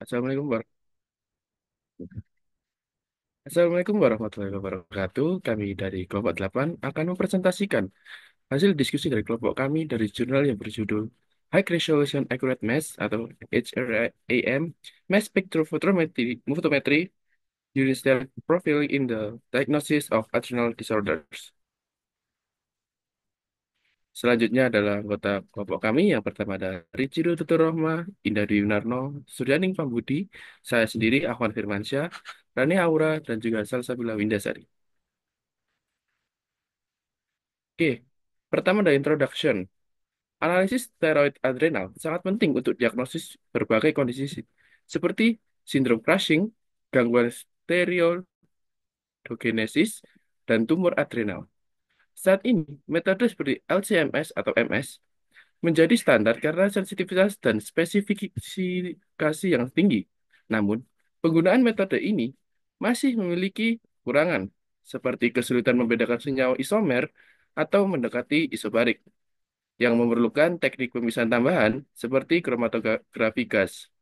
Assalamualaikum Assalamualaikum warahmatullahi wabarakatuh. Kami dari kelompok 8 akan mempresentasikan hasil diskusi dari kelompok kami dari jurnal yang berjudul High Resolution Accurate Mass atau HRAM Mass Spectrophotometry Using Cell Profiling in the Diagnosis of Adrenal Disorders. Selanjutnya adalah anggota kelompok kami. Yang pertama ada Richido Tuturrohma, Indah Dwi Winarno, Suryaning Pambudi, saya sendiri Ahwan Firmansyah, Rani Aura, dan juga Salsabila Windasari. Oke, pertama dari introduction. Analisis steroid adrenal sangat penting untuk diagnosis berbagai kondisi seperti sindrom Cushing, gangguan steroidogenesis, dan tumor adrenal. Saat ini, metode seperti LCMS atau MS menjadi standar karena sensitivitas dan spesifikasi yang tinggi. Namun, penggunaan metode ini masih memiliki kekurangan, seperti kesulitan membedakan senyawa isomer atau mendekati isobarik, yang memerlukan teknik pemisahan tambahan seperti kromatografi gas.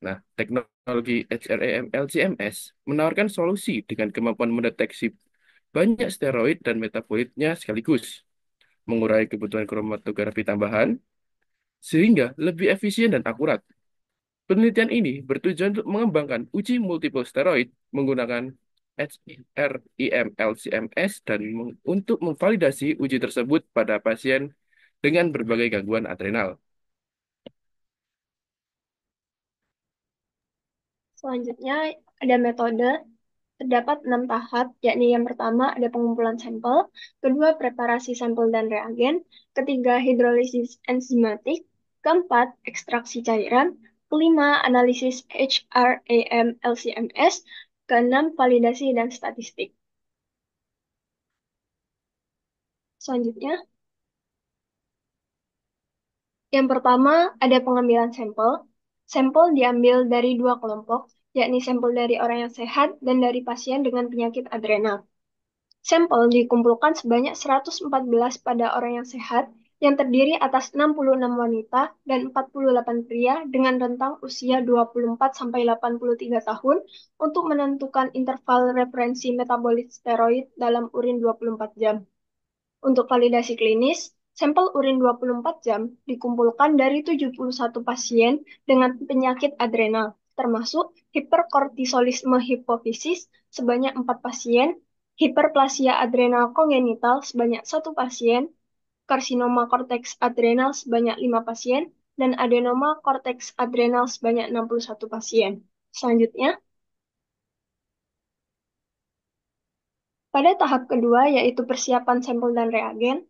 Nah, teknologi HRAM LCMS menawarkan solusi dengan kemampuan mendeteksi banyak steroid dan metabolitnya sekaligus, mengurai kebutuhan kromatografi tambahan, sehingga lebih efisien dan akurat. Penelitian ini bertujuan untuk mengembangkan uji multiple steroid menggunakan HRIM LCMS dan untuk memvalidasi uji tersebut pada pasien dengan berbagai gangguan adrenal. Selanjutnya ada metode, terdapat 6 tahap, yakni yang pertama ada pengumpulan sampel, kedua preparasi sampel dan reagen, ketiga hidrolisis enzimatik, keempat ekstraksi cairan, kelima analisis HRAM LCMS, keenam validasi dan statistik. Selanjutnya, yang pertama ada pengambilan sampel. Sampel diambil dari dua kelompok, yakni sampel dari orang yang sehat dan dari pasien dengan penyakit adrenal. Sampel dikumpulkan sebanyak 114 pada orang yang sehat, yang terdiri atas 66 wanita dan 48 pria dengan rentang usia 24-83 tahun untuk menentukan interval referensi metabolit steroid dalam urin 24 jam. Untuk validasi klinis, sampel urin 24 jam dikumpulkan dari 71 pasien dengan penyakit adrenal, termasuk hiperkortisolisme hipofisis sebanyak 4 pasien, hiperplasia adrenal kongenital sebanyak 1 pasien, karsinoma korteks adrenal sebanyak 5 pasien, dan adenoma korteks adrenal sebanyak 61 pasien. Selanjutnya, pada tahap kedua, yaitu persiapan sampel dan reagen,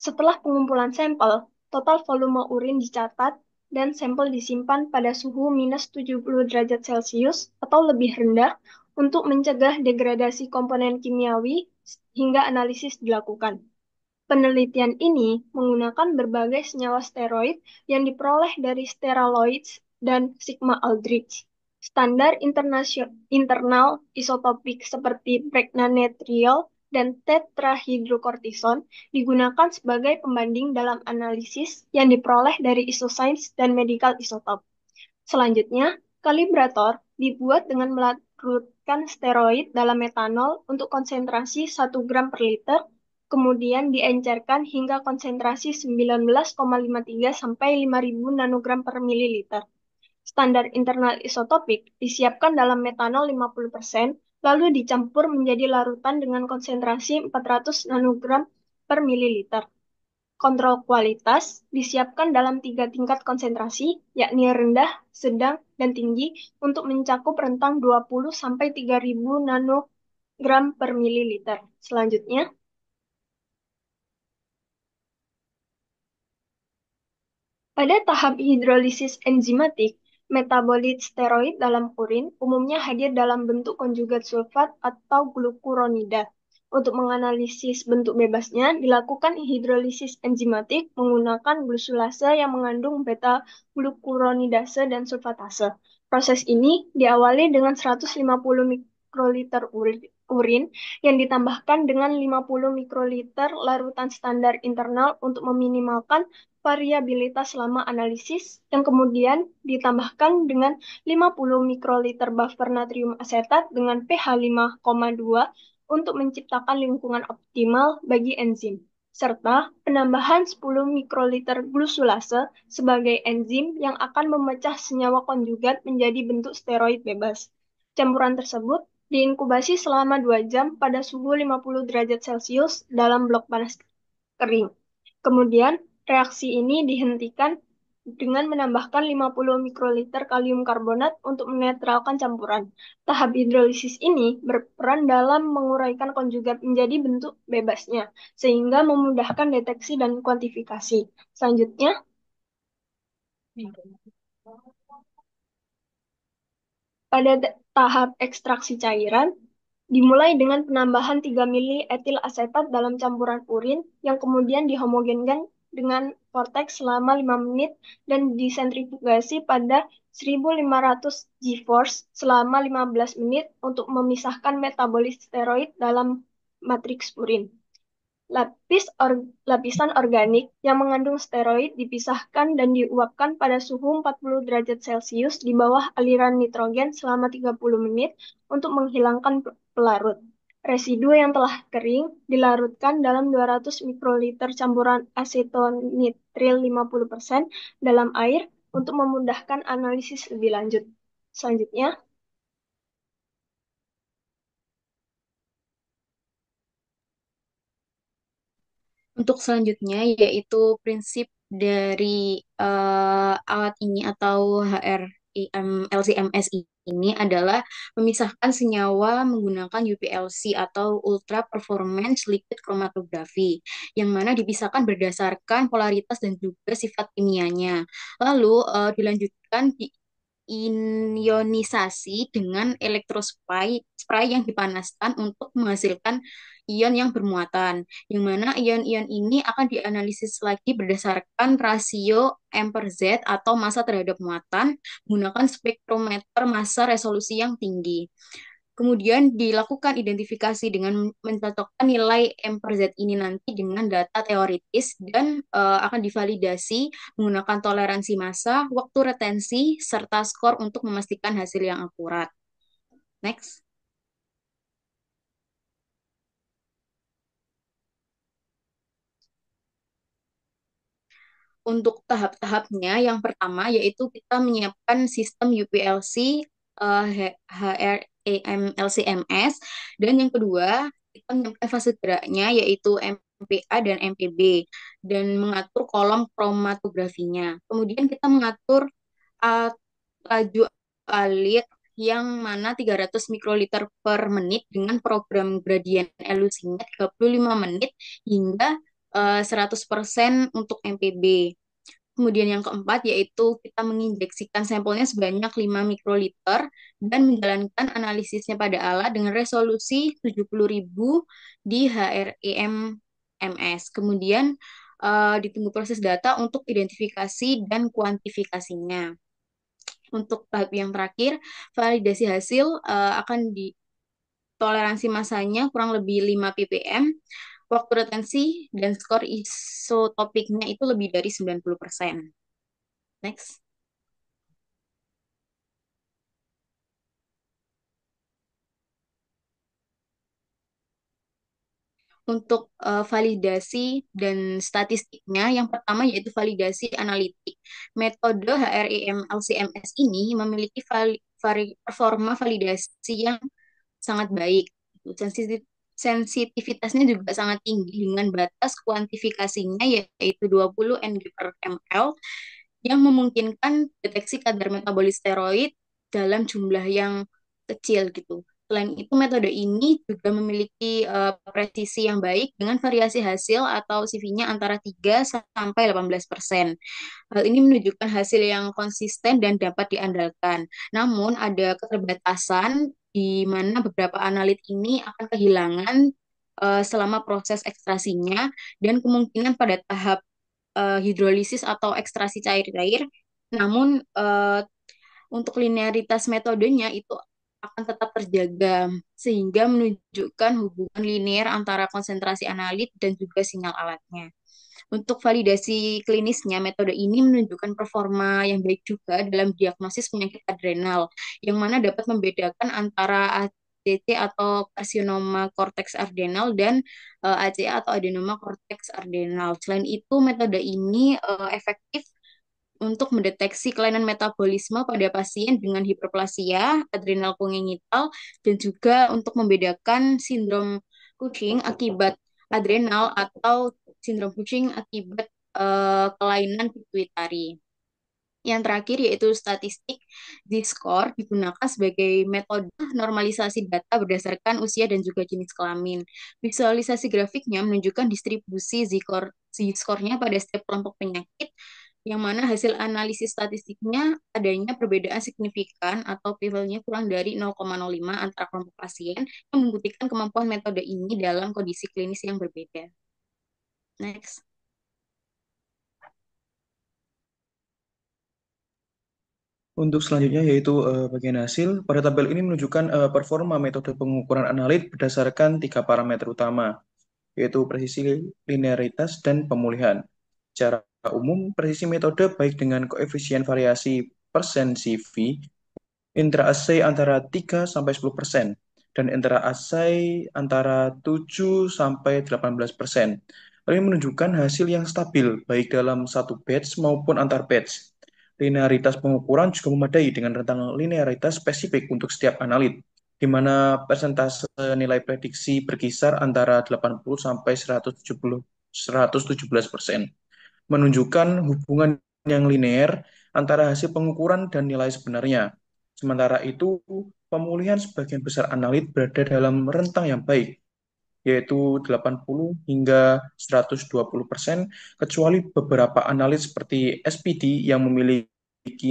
setelah pengumpulan sampel, total volume urin dicatat dan sampel disimpan pada suhu minus 70 derajat Celcius atau lebih rendah untuk mencegah degradasi komponen kimiawi hingga analisis dilakukan. Penelitian ini menggunakan berbagai senyawa steroid yang diperoleh dari steroids dan sigma aldrich. Standar internal isotopik seperti pregnanetriol dan tetrahidrokortison digunakan sebagai pembanding dalam analisis yang diperoleh dari isoscience dan medical isotop. Selanjutnya, kalibrator dibuat dengan melarutkan steroid dalam metanol untuk konsentrasi 1 gram per liter, kemudian diencerkan hingga konsentrasi 19,53 sampai 5.000 nanogram per mililiter. Standar internal isotopik disiapkan dalam metanol 50%, lalu dicampur menjadi larutan dengan konsentrasi 400 nanogram per mililiter. Kontrol kualitas disiapkan dalam 3 tingkat konsentrasi, yakni rendah, sedang, dan tinggi, untuk mencakup rentang 20-3.000 nanogram per mililiter. Selanjutnya, pada tahap hidrolisis enzimatik, metabolit steroid dalam urin umumnya hadir dalam bentuk konjugat sulfat atau glukuronida. Untuk menganalisis bentuk bebasnya, dilakukan hidrolisis enzimatik menggunakan glusulase yang mengandung beta-glukuronidase dan sulfatase. Proses ini diawali dengan 150 mikroliter urin yang ditambahkan dengan 50 mikroliter larutan standar internal untuk meminimalkan variabilitas selama analisis, yang kemudian ditambahkan dengan 50 mikroliter buffer natrium asetat dengan pH 5,2 untuk menciptakan lingkungan optimal bagi enzim, serta penambahan 10 mikroliter glusulase sebagai enzim yang akan memecah senyawa konjugat menjadi bentuk steroid bebas. Campuran tersebut diinkubasi selama 2 jam pada suhu 50 derajat Celcius dalam blok panas kering. Kemudian, reaksi ini dihentikan dengan menambahkan 50 mikroliter kalium karbonat untuk menetralkan campuran. Tahap hidrolisis ini berperan dalam menguraikan konjugat menjadi bentuk bebasnya, sehingga memudahkan deteksi dan kuantifikasi. Selanjutnya, pada tahap ekstraksi cairan, dimulai dengan penambahan 3 mili etil asetat dalam campuran urin yang kemudian dihomogenkan dengan vortex selama 5 menit dan disentrifugasi pada 1500 G-force selama 15 menit untuk memisahkan metabolit steroid dalam matriks urin. Lapisan organik yang mengandung steroid dipisahkan dan diuapkan pada suhu 40 derajat Celcius di bawah aliran nitrogen selama 30 menit untuk menghilangkan pelarut. Residu yang telah kering dilarutkan dalam 200 mikroliter campuran asetonitril 50% dalam air untuk memudahkan analisis lebih lanjut. Selanjutnya, Untuk selanjutnya yaitu prinsip dari alat ini atau LCMS ini adalah memisahkan senyawa menggunakan UPLC atau Ultra Performance Liquid Chromatography, yang mana dipisahkan berdasarkan polaritas dan juga sifat kimianya. Lalu dilanjutkan ionisasi dengan spray yang dipanaskan untuk menghasilkan ion yang bermuatan, yang mana ion-ion ini akan dianalisis lagi berdasarkan rasio M per Z atau massa terhadap muatan menggunakan spektrometer massa resolusi yang tinggi. Kemudian dilakukan identifikasi dengan mencocokkan nilai M per Z ini nanti dengan data teoritis dan akan divalidasi menggunakan toleransi massa, waktu retensi, serta skor untuk memastikan hasil yang akurat. Next. Untuk tahap-tahapnya, yang pertama yaitu kita menyiapkan sistem UPLC, HREM, LCMS, dan yang kedua kita menyiapkan fase geraknya yaitu MPA dan MPB, dan mengatur kolom kromatografinya. Kemudian kita mengatur uh, laju alir yang mana 300 mikroliter per menit dengan program gradien elusinya 35 menit hingga 100% untuk MPB. Kemudian yang keempat yaitu kita menginjeksikan sampelnya sebanyak 5 mikroliter dan menjalankan analisisnya pada alat dengan resolusi 70.000 di HREM MS. Kemudian ditunggu proses data untuk identifikasi dan kuantifikasinya. Untuk tahap yang terakhir, validasi hasil akan di toleransi masanya kurang lebih 5 ppm, waktu retensi dan skor isotopiknya itu lebih dari 90%. Next. Untuk validasi dan statistiknya, yang pertama yaitu validasi analitik. Metode HREM LCMS ini memiliki performa validasi yang sangat baik. Sensitivitasnya juga sangat tinggi dengan batas kuantifikasinya yaitu 20 Ng per ml yang memungkinkan deteksi kadar metabolit steroid dalam jumlah yang kecil gitu. Selain itu, metode ini juga memiliki presisi yang baik dengan variasi hasil atau CV-nya antara 3 sampai 18%. Hal ini menunjukkan hasil yang konsisten dan dapat diandalkan. Namun, ada keterbatasan di mana beberapa analit ini akan kehilangan selama proses ekstrasinya dan kemungkinan pada tahap hidrolisis atau ekstrasi cair-cair. Namun untuk linearitas metodenya itu akan tetap terjaga, sehingga menunjukkan hubungan linear antara konsentrasi analit dan juga sinyal alatnya. Untuk validasi klinisnya, metode ini menunjukkan performa yang baik juga dalam diagnosis penyakit adrenal, yang mana dapat membedakan antara ACC atau karsinoma korteks adrenal dan ACA atau adenoma korteks adrenal. Selain itu, metode ini efektif untuk mendeteksi kelainan metabolisme pada pasien dengan hiperplasia adrenal kongenital dan juga untuk membedakan sindrom Cushing akibat adrenal atau sindrom Cushing akibat kelainan pituitari. Yang terakhir yaitu statistik Z-score digunakan sebagai metode normalisasi data berdasarkan usia dan juga jenis kelamin. Visualisasi grafiknya menunjukkan distribusi Z-score-nya pada setiap kelompok penyakit, yang mana hasil analisis statistiknya adanya perbedaan signifikan atau p-value-nya kurang dari 0,05 antara kelompok pasien yang membuktikan kemampuan metode ini dalam kondisi klinis yang berbeda. Next. Untuk selanjutnya yaitu bagian hasil. Pada tabel ini menunjukkan performa metode pengukuran analit berdasarkan tiga parameter utama, yaitu presisi, linearitas, dan pemulihan. Secara umum, presisi metode baik dengan koefisien variasi persen CV, intra-assay antara 3 sampai 10%, dan intra-assay antara 7 sampai 18%. Ini menunjukkan hasil yang stabil, baik dalam satu batch maupun antar batch. Linearitas pengukuran juga memadai dengan rentang linearitas spesifik untuk setiap analit, di mana persentase nilai prediksi berkisar antara 80 sampai 117%, menunjukkan hubungan yang linear antara hasil pengukuran dan nilai sebenarnya. Sementara itu, pemulihan sebagian besar analit berada dalam rentang yang baik, yaitu 80 hingga 120%, kecuali beberapa analit seperti SPD yang memiliki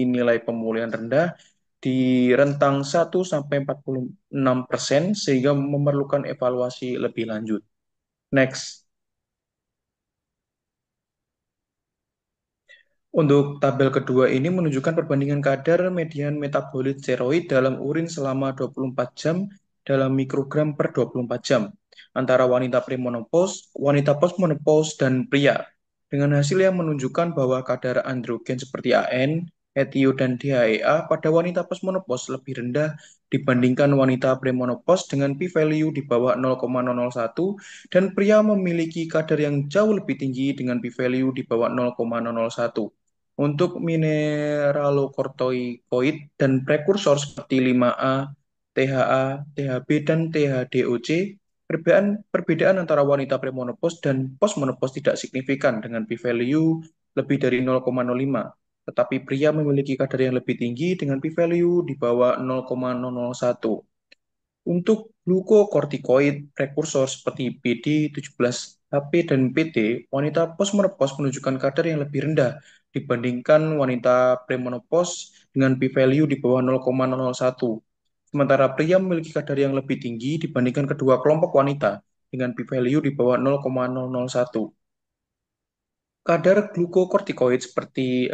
nilai pemulihan rendah di rentang 1 sampai 46%, sehingga memerlukan evaluasi lebih lanjut. Next. Untuk tabel kedua ini menunjukkan perbandingan kadar median metabolit steroid dalam urin selama 24 jam dalam mikrogram per 24 jam antara wanita premenopause, wanita postmenopause, dan pria. Dengan hasil yang menunjukkan bahwa kadar androgen seperti AN, ETO, dan DHEA pada wanita postmenopause lebih rendah dibandingkan wanita premenopause dengan p-value di bawah 0,001, dan pria memiliki kadar yang jauh lebih tinggi dengan p-value di bawah 0,001. Untuk mineralokortikoid dan prekursor seperti 5A, THA, THB, dan THDOC, perbedaan antara wanita premenopause dan postmenopause tidak signifikan dengan p-value lebih dari 0,05. Tetapi pria memiliki kadar yang lebih tinggi dengan p-value di bawah 0,001. Untuk glukokortikoid prekursor seperti BD17HP dan PT, wanita postmenopause menunjukkan kadar yang lebih rendah dibandingkan wanita premenopause dengan p-value di bawah 0,001. Sementara pria memiliki kadar yang lebih tinggi dibandingkan kedua kelompok wanita dengan p-value di bawah 0,001. Kadar glukokortikoid seperti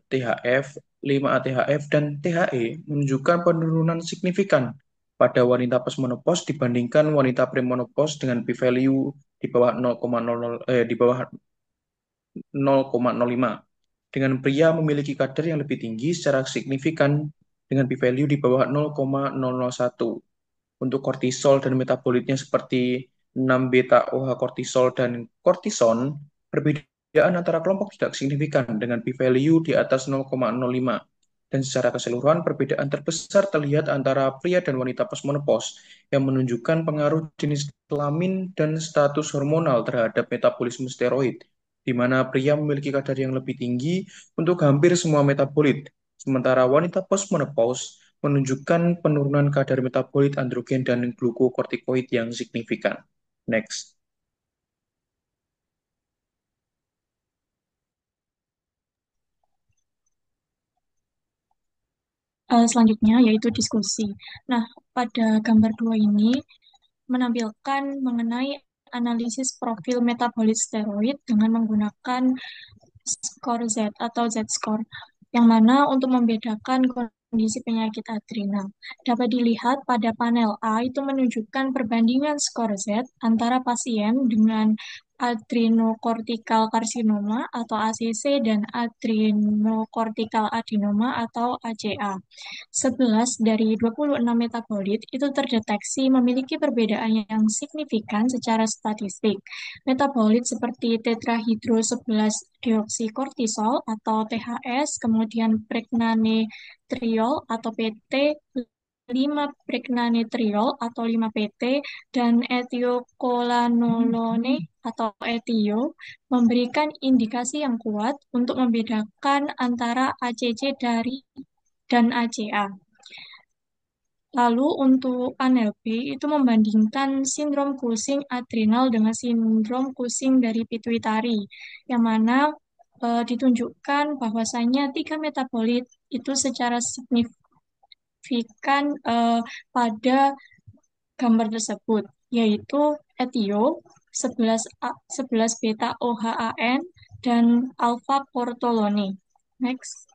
THF, 5-ATHF, dan THE menunjukkan penurunan signifikan pada wanita postmenopause dibandingkan wanita premenopause dengan p-value di bawah 0,05. Dengan pria memiliki kadar yang lebih tinggi secara signifikan dengan p-value di bawah 0,001. Untuk kortisol dan metabolitnya seperti 6-beta-OH kortisol dan kortison, perbedaan antara kelompok tidak signifikan dengan p-value di atas 0,05. Dan secara keseluruhan, perbedaan terbesar terlihat antara pria dan wanita postmenopause yang menunjukkan pengaruh jenis kelamin dan status hormonal terhadap metabolisme steroid, di mana pria memiliki kadar yang lebih tinggi untuk hampir semua metabolit, sementara wanita postmenopause menunjukkan penurunan kadar metabolit androgen dan glukokortikoid yang signifikan. Next. Selanjutnya yaitu diskusi. Nah, pada gambar 2 ini menampilkan mengenai analisis profil metabolit steroid dengan menggunakan skor Z atau Z-score, yang mana untuk membedakan kondisi penyakit adrenal. Dapat dilihat pada panel A itu menunjukkan perbandingan skor Z antara pasien dengan adrenokortikal karsinoma atau ACC dan adrenokortikal adenoma atau ACA. 11 dari 26 metabolit itu terdeteksi memiliki perbedaan yang signifikan secara statistik. Metabolit seperti tetrahidro 11 deoksikortisol atau THS, kemudian pregnanetriol atau PT, 5 pregnanetriol atau 5-PT, dan etiokolanolone atau etio memberikan indikasi yang kuat untuk membedakan antara ACC dan ACA. Lalu untuk panel B itu membandingkan sindrom Cushing adrenal dengan sindrom Cushing dari pituitari, yang mana ditunjukkan bahwasanya 3 metabolit itu secara signifikan pada gambar tersebut, yaitu etio 11 beta OHAN dan alpha portolone. Next.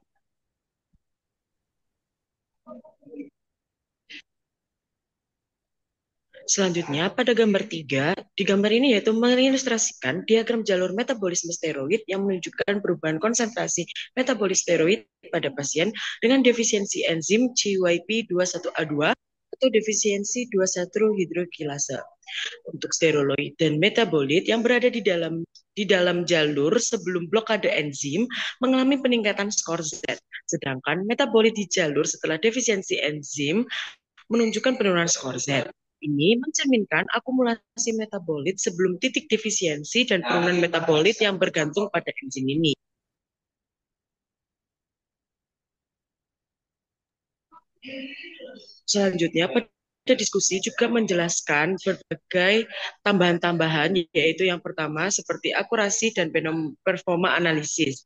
Selanjutnya, pada gambar 3, di gambar ini yaitu mengilustrasikan diagram jalur metabolisme steroid yang menunjukkan perubahan konsentrasi metabolit steroid pada pasien dengan defisiensi enzim CYP21A2 atau defisiensi 21-hidrokilase. Untuk steroid dan metabolit yang berada di dalam jalur sebelum blokade enzim mengalami peningkatan skor Z, sedangkan metabolit di jalur setelah defisiensi enzim menunjukkan penurunan skor Z. Ini mencerminkan akumulasi metabolit sebelum titik defisiensi dan penurunan metabolit yang bergantung pada enzim ini. Selanjutnya, pada diskusi juga menjelaskan berbagai tambahan-tambahan, yaitu yang pertama seperti akurasi dan performa analisis.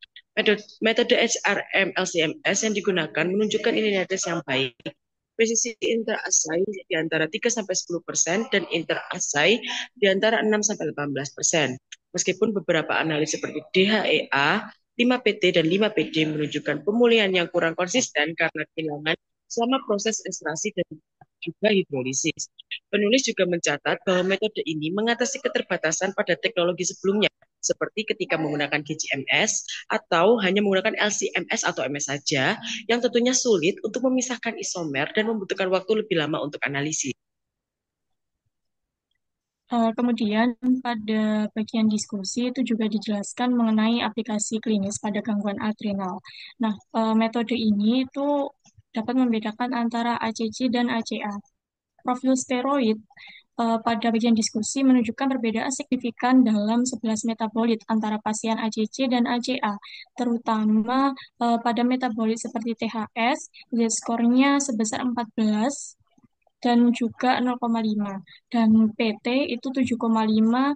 Metode HRM-LCMS yang digunakan menunjukkan linearitas yang baik. Presisi inter-assay di antara 3-10% dan inter-assay di antara 6-18%. Meskipun beberapa analisis seperti DHEA, 5-PT, dan 5-PD menunjukkan pemulihan yang kurang konsisten karena kehilangan selama proses ekstraksi dan juga hidrolisis. Penulis juga mencatat bahwa metode ini mengatasi keterbatasan pada teknologi sebelumnya, seperti ketika menggunakan GCMS atau hanya menggunakan LCMS atau MS saja, yang tentunya sulit untuk memisahkan isomer dan membutuhkan waktu lebih lama untuk analisis. Kemudian pada bagian diskusi itu juga dijelaskan mengenai aplikasi klinis pada gangguan adrenal. Nah, metode ini itu dapat membedakan antara ACC dan ACA. Profil steroid pada bagian diskusi menunjukkan perbedaan signifikan dalam 11 metabolit antara pasien ACC dan ACA, terutama pada metabolit seperti THS, Z-skornya sebesar 14 dan juga 0,5, dan PT itu 7,5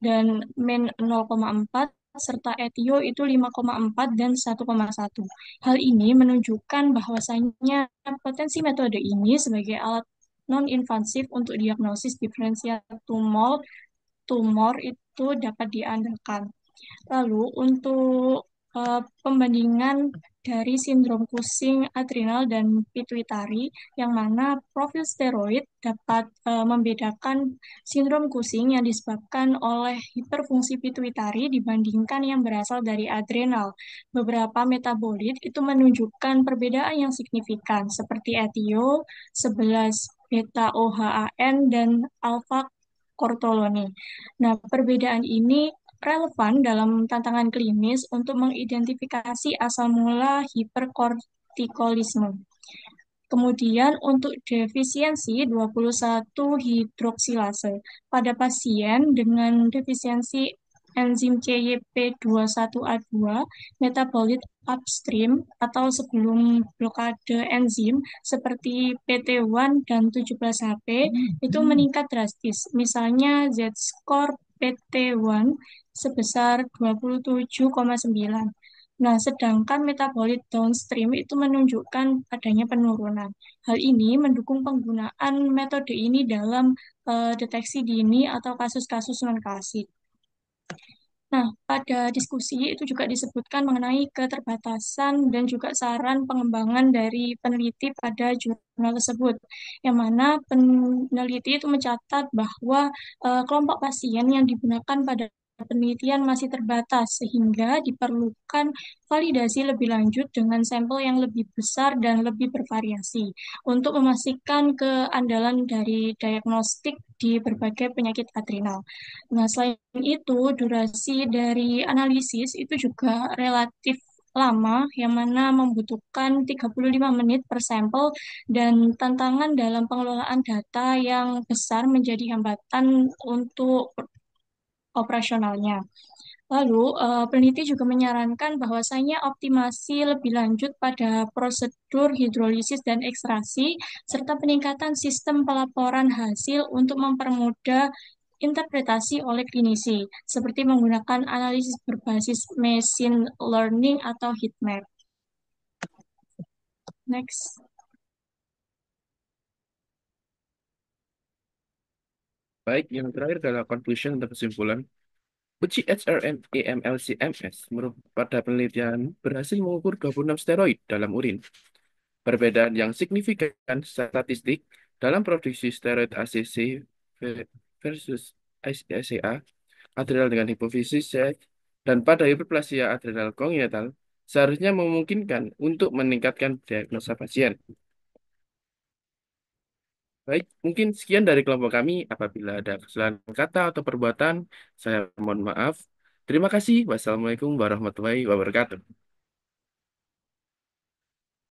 dan min 0,4, serta etio itu 5,4 dan 1,1. Hal ini menunjukkan bahwasannya potensi metode ini sebagai alat non-invasif untuk diagnosis diferensial tumor itu dapat diandalkan. Lalu untuk pembandingan dari sindrom Cushing adrenal dan pituitari, yang mana profil steroid dapat membedakan sindrom Cushing yang disebabkan oleh hiperfungsi pituitari dibandingkan yang berasal dari adrenal. Beberapa metabolit itu menunjukkan perbedaan yang signifikan, seperti etio, 11 beta OHAN, dan alpha kortolone. Nah, perbedaan ini relevan dalam tantangan klinis untuk mengidentifikasi asal mula hiperkortikolisme. Kemudian untuk defisiensi 21 hidroksilase pada pasien dengan defisiensi enzim CYP21A2, metabolit upstream atau sebelum blokade enzim seperti PT1 dan 17HP itu meningkat drastis. Misalnya Z-score PT1 sebesar 27,9. Nah, sedangkan metabolit downstream itu menunjukkan adanya penurunan. Hal ini mendukung penggunaan metode ini dalam deteksi dini atau kasus-kasus non-klasik. Nah, pada diskusi itu juga disebutkan mengenai keterbatasan dan juga saran pengembangan dari peneliti pada jurnal tersebut, yang mana peneliti itu mencatat bahwa kelompok pasien yang digunakan pada penelitian masih terbatas, sehingga diperlukan validasi lebih lanjut dengan sampel yang lebih besar dan lebih bervariasi untuk memastikan keandalan dari diagnostik di berbagai penyakit adrenal. Nah, selain itu, durasi dari analisis itu juga relatif lama, yang mana membutuhkan 35 menit per sampel, dan tantangan dalam pengelolaan data yang besar menjadi hambatan untuk operasionalnya. Lalu, peneliti juga menyarankan bahwasanya optimasi lebih lanjut pada prosedur hidrolisis dan ekstraksi, serta peningkatan sistem pelaporan hasil untuk mempermudah interpretasi oleh klinisi, seperti menggunakan analisis berbasis machine learning atau heat map. Next. Baik, yang terakhir adalah conclusion atau kesimpulan. Uji HRM-AMLC-MS pada penelitian berhasil mengukur 26 steroid dalam urin. Perbedaan yang signifikan statistik dalam produksi steroid ACC versus ACA, adrenal dengan hipofisis, dan pada hiperplasia adrenal kongenital seharusnya memungkinkan untuk meningkatkan diagnosa pasien. Baik, mungkin sekian dari kelompok kami. Apabila ada kesalahan kata atau perbuatan, saya mohon maaf. Terima kasih. Wassalamualaikum warahmatullahi wabarakatuh.